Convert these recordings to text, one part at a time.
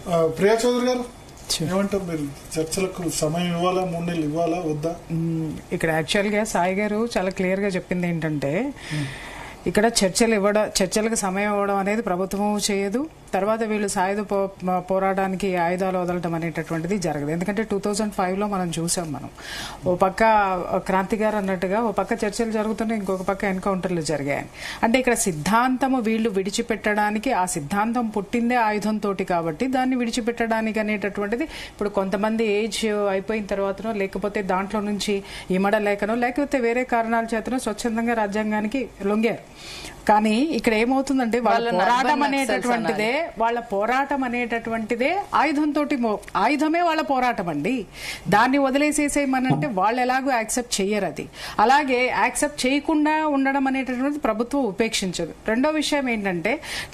ప్రియా చౌదరి గారు ఏమంటారు మీరు? చర్చలకు సమయం ఇవ్వాలా, 3 నెలలు ఇవ్వాలా వద్దా? ఇక్కడ యాక్చువల్గా సాయి గారు చాలా క్లియర్గా చెప్పింది ఏంటంటే, ఇక్కడ చర్చలకు సమయం ఇవ్వడం అనేది ప్రభుత్వం చేయదు. తర్వాత వీళ్ళు సాయుధ పోరాటానికి ఆయుధాలు వదలటం అనేటటువంటిది జరగదు. ఎందుకంటే 2005లో మనం చూసాం. మనం ఓ పక్క క్రాంతి గారు అన్నట్టుగా ఓ పక్క చర్చలు జరుగుతున్నాయి, ఇంకొక పక్క ఎన్కౌంటర్లు జరిగాయని. అంటే ఇక్కడ సిద్ధాంతము వీళ్ళు విడిచిపెట్టడానికి, ఆ సిద్ధాంతం పుట్టిందే ఆయుధంతో కాబట్టి దాన్ని విడిచిపెట్టడానికి అనేటటువంటిది ఇప్పుడు కొంతమంది ఏజ్ అయిపోయిన తర్వాతనో, లేకపోతే దాంట్లో నుంచి ఇమడలేకనో, లేకపోతే వేరే కారణాల చేతనో స్వచ్ఛందంగా రాజ్యాంగానికి లొంగారు. కానీ ఇక్కడ ఏమవుతుందంటే వాళ్ళ పోరాటం అనేటటువంటిదే ఆయుధమే వాళ్ళ పోరాటం అండి. దాన్ని వదిలేసేసేయమనంటే వాళ్ళు ఎలాగో యాక్సెప్ట్ చెయ్యరు. అది అలాగే యాక్సెప్ట్ చేయకుండా ఉండడం అనేటటువంటిది ప్రభుత్వం ఉపేక్షించదు. రెండో విషయం ఏంటంటే,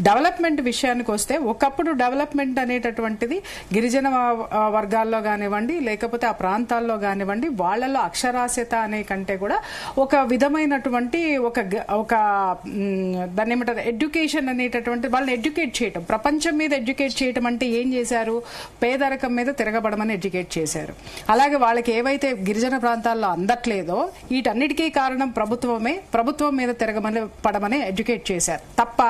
డెవలప్మెంట్ విషయానికి వస్తే, ఒకప్పుడు డెవలప్మెంట్ అనేటటువంటిది గిరిజన వర్గాల్లో కానివ్వండి, లేకపోతే ఆ ప్రాంతాల్లో కానివ్వండి, వాళ్ళలో అక్షరాస్యత అనే కంటే కూడా ఒక విధమైనటువంటి ఒక దాన్ని ఏమంటారు, ఎడ్యుకేషన్ అనేటటువంటి వాళ్ళని ఎడ్యుకేట్ చేయటం, ప్రపంచం మీద ఎడ్యుకేట్ చేయటం అంటే ఏం చేశారు? పేదరికం మీద తిరగబడమని ఎడ్యుకేట్ చేశారు. అలాగే వాళ్ళకి ఏవైతే గిరిజన ప్రాంతాల్లో అందట్లేదో వీటన్నిటికీ కారణం ప్రభుత్వం మీద పడమని ఎడ్యుకేట్ చేశారు తప్ప,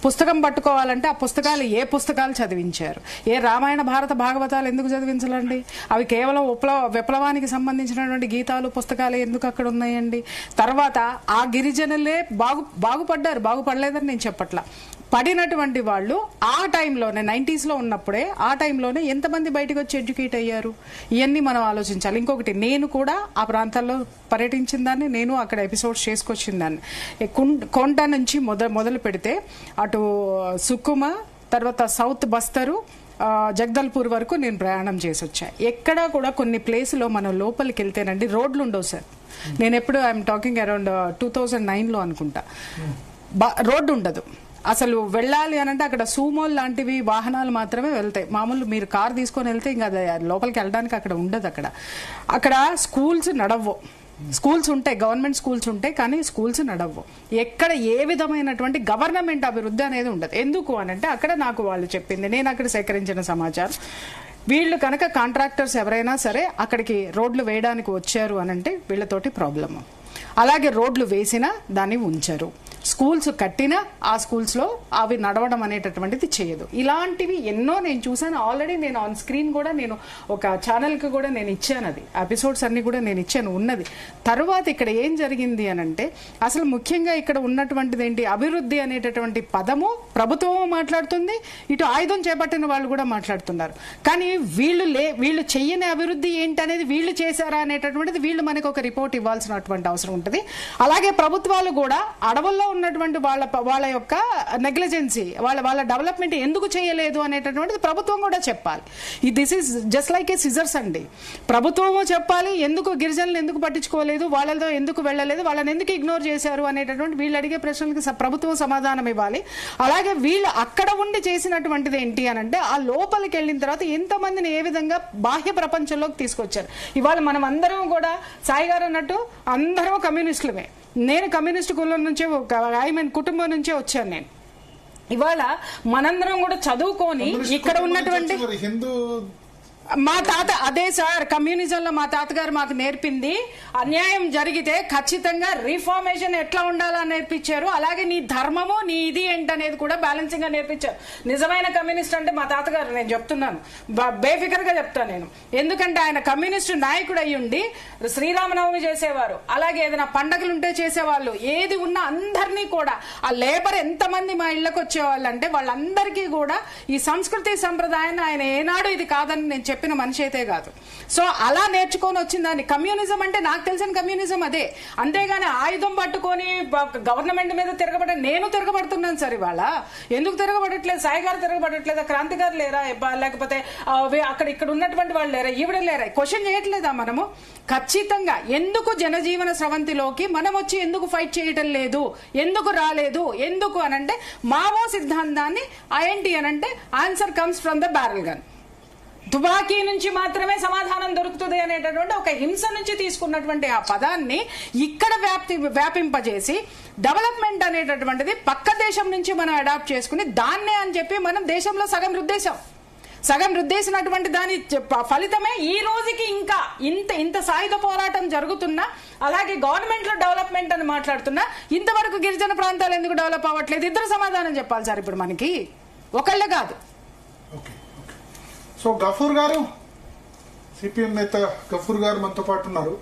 పుస్తకం పట్టుకోవాలంటే ఆ పుస్తకాలు ఏ పుస్తకాలు చదివించారు? ఏ రామాయణ భారత భాగవతాలు ఎందుకు చదివించాలండి? అవి కేవలం విప్లవానికి సంబంధించినటువంటి గీతాలు పుస్తకాలు ఎందుకు అక్కడ ఉన్నాయండి? తర్వాత ఆ గిరిజనులే బాగుపడలేదని నేను చెప్పట్లా. పడినటువంటి వాళ్ళు ఆ టైంలోనే 90s లో ఉన్నప్పుడే, ఆ టైంలోనే ఎంతమంది బయటకు వచ్చి ఎడ్యుకేట్ అయ్యారు? ఇవన్నీ మనం ఆలోచించాలి. ఇంకొకటి, నేను కూడా ఆ ప్రాంతాల్లో పర్యటించిన దాన్ని, నేను అక్కడ ఎపిసోడ్స్ చేసుకొచ్చిన దాన్ని. కొండ నుంచి మొదలు పెడితే అటు సుకుమ, తర్వాత సౌత్ బస్తరు, జగదల్పూర్ వరకు నేను ప్రయాణం చేసి వచ్చా. ఎక్కడా కూడా కొన్ని ప్లేసులో మనం లోపలికి వెళ్తేనండి రోడ్లు ఉండవు సార్. నేను ఎప్పుడు ఐఎమ్ టాకింగ్ అరౌండ్ 2009లో అనుకుంటా, రోడ్డు ఉండదు. అసలు వెళ్ళాలి అని అంటే అక్కడ సూమోల్ లాంటివి వాహనాలు మాత్రమే వెళ్తాయి. మామూలు మీరు కార్ తీసుకొని వెళ్తే ఇంకా లోపలికి వెళ్ళడానికి అక్కడ ఉండదు. అక్కడ స్కూల్స్ నడవ్వు. స్కూల్స్ ఉంటాయి, గవర్నమెంట్ స్కూల్స్ ఉంటాయి, కానీ స్కూల్స్ నడవ్వు. ఎక్కడ ఏ విధమైనటువంటి గవర్నమెంట్ అభివృద్ధి అనేది ఉండదు. ఎందుకు అని అంటే, అక్కడ నాకు వాళ్ళు చెప్పింది, నేను అక్కడ సేకరించిన సమాచారం, వీళ్ళు కనుక కాంట్రాక్టర్స్ ఎవరైనా సరే అక్కడికి రోడ్లు వేయడానికి వచ్చారు అని అంటే వీళ్ళతోటి ప్రాబ్లమ్. అలాగే రోడ్లు వేసినా దాన్ని ఉంచరు, స్కూల్స్ కట్టినా ఆ స్కూల్స్ లో అవి నడవడం అనేటటువంటిది చేయదు. ఇలాంటివి ఎన్నో నేను చూసాను. ఆల్రెడీ నేను ఆన్ స్క్రీన్ కూడా నేను ఒక ఛానల్ కి కూడా నేను ఇచ్చాను, అది ఎపిసోడ్స్ అన్ని కూడా నేను ఇచ్చాను ఉన్నది. తర్వాత ఇక్కడ ఏం జరిగింది అని అంటే, అసలు ముఖ్యంగా ఇక్కడ ఉన్నటువంటిది ఏంటి, అభివృద్ధి అనేటటువంటి పదము ప్రభుత్వము మాట్లాడుతుంది, ఇటు ఆయుధం చేపట్టిన వాళ్ళు కూడా మాట్లాడుతున్నారు. కానీ వీళ్ళు చెయ్యని అభివృద్ధి ఏంటి అనేది, వీళ్ళు చేశారా అనేటటువంటిది వీళ్ళు మనకు ఒక రిపోర్ట్ ఇవ్వాల్సినటువంటి అవసరం ఉంటుంది. అలాగే ప్రభుత్వాలు కూడా అడవుల్లో ఉన్నటువంటి వాళ్ళ యొక్క నెగ్లిజెన్సీ, వాళ్ళ డెవలప్మెంట్ ఎందుకు చేయలేదు అనేటటువంటిది ప్రభుత్వం కూడా చెప్పాలి. This is just like A scissors అండి. ప్రభుత్వము చెప్పాలి, ఎందుకు గిరిజనులు ఎందుకు పట్టించుకోలేదు, వాళ్ళతో ఎందుకు వెళ్ళలేదు, వాళ్ళని ఎందుకు ఇగ్నోర్ చేశారు అనేటటువంటి వీళ్ళు అడిగే ప్రశ్నలకి ప్రభుత్వం సమాధానం ఇవ్వాలి. అలాగే వీళ్ళు అక్కడ ఉండి చేసినటువంటిది ఏంటి అని అంటే, ఆ లోపలికి వెళ్ళిన తర్వాత ఎంతమందిని ఏ విధంగా బాహ్య ప్రపంచంలోకి తీసుకొచ్చారు. ఇవాళ మనం అందరం కూడా సాయి గారు అన్నట్టు అందరం కమ్యూనిస్టులమే. నేను కమ్యూనిస్ట్ కులం నుంచే, కుటుంబం నుంచే వచ్చాను నేను. ఇవాళ మనందరం కూడా చదువుకొని ఇక్కడ ఉన్నటువంటి మా తాత, అదే సార్ కమ్యూనిజంలో మా తాతగారు మాకు నేర్పింది, అన్యాయం జరిగితే ఖచ్చితంగా రిఫార్మేషన్ ఎట్లా ఉండాలని నేర్పించారు. అలాగే నీ ధర్మము నీ ఇది ఏంటనేది కూడా బ్యాలెన్సింగ్ గా నేర్పించారు. నిజమైన కమ్యూనిస్ట్ అంటే మా తాతగారు, నేను చెప్తున్నాను, బేఫికర్ గా చెప్తాను నేను. ఎందుకంటే ఆయన కమ్యూనిస్టు నాయకుడు అయ్యుండి శ్రీరామనవమి చేసేవారు, అలాగే ఏదైనా పండగలు ఉంటే చేసేవాళ్ళు. ఏది ఉన్నా అందరినీ కూడా, ఆ లేబర్ ఎంతమంది మా ఇళ్లకు వచ్చేవాళ్ళు అంటే వాళ్ళందరికీ కూడా ఈ సంస్కృతి సంప్రదాయాన్ని ఆయన ఏనాడు ఇది కాదని నేను చెప్పిన మనిషి అయితే కాదు. సో అలా నేర్చుకొని వచ్చిందాన్ని కమ్యూనిజం అంటే, నాకు తెలిసిన కమ్యూనిజం అదే. అంతేగాని ఆయుధం పట్టుకొని గవర్నమెంట్ మీద నేను తిరగబడుతున్నాను సార్. ఇవాళ ఎందుకు తిరగబడట్లేదు? సాయి గారు తిరగబడట్లేదా? క్రాంతి గారు లేరా? లేకపోతే అక్కడ ఇక్కడ ఉన్నటువంటి వాళ్ళు లేరా? ఈవిడ లేరా? క్వశ్చన్ చేయట్లేదా మనము? ఖచ్చితంగా ఎందుకు జనజీవన స్రవంతిలోకి మనం వచ్చి ఎందుకు ఫైట్ చేయటం లేదు, ఎందుకు రాలేదు, ఎందుకు అనంటే మావో సిద్ధాంతాన్ని ఏంటి అనంటే answer comes from the barrel gun. తుపాకీ నుంచి మాత్రమే సమాధానం దొరుకుతుంది అనేటటువంటి ఒక హింస నుంచి తీసుకున్నటువంటి ఆ పదాన్ని ఇక్కడ వ్యాపింపజేసి డెవలప్మెంట్ అనేటటువంటిది పక్క దేశం నుంచి మనం అడాప్ట్ చేసుకుని దాన్నే అని చెప్పి మనం దేశంలో సగం రుద్దేశాం. సగం రుద్దేసినటువంటి దాని ఫలితమే ఈ రోజుకి ఇంకా ఇంత సాయుధ పోరాటం జరుగుతున్నా, అలాగే గవర్నమెంట్ లో డెవలప్మెంట్ అని మాట్లాడుతున్నా ఇంతవరకు గిరిజన ప్రాంతాలు ఎందుకు డెవలప్ అవ్వట్లేదు? ఇద్దరు సమాధానం చెప్పాలి సార్ ఇప్పుడు మనకి, ఒకళ్ళే కాదు. సో గఫూర్ గారు, సిపిఎం నేత గఫూర్ గారు మనతో పాటు ఉన్నారు.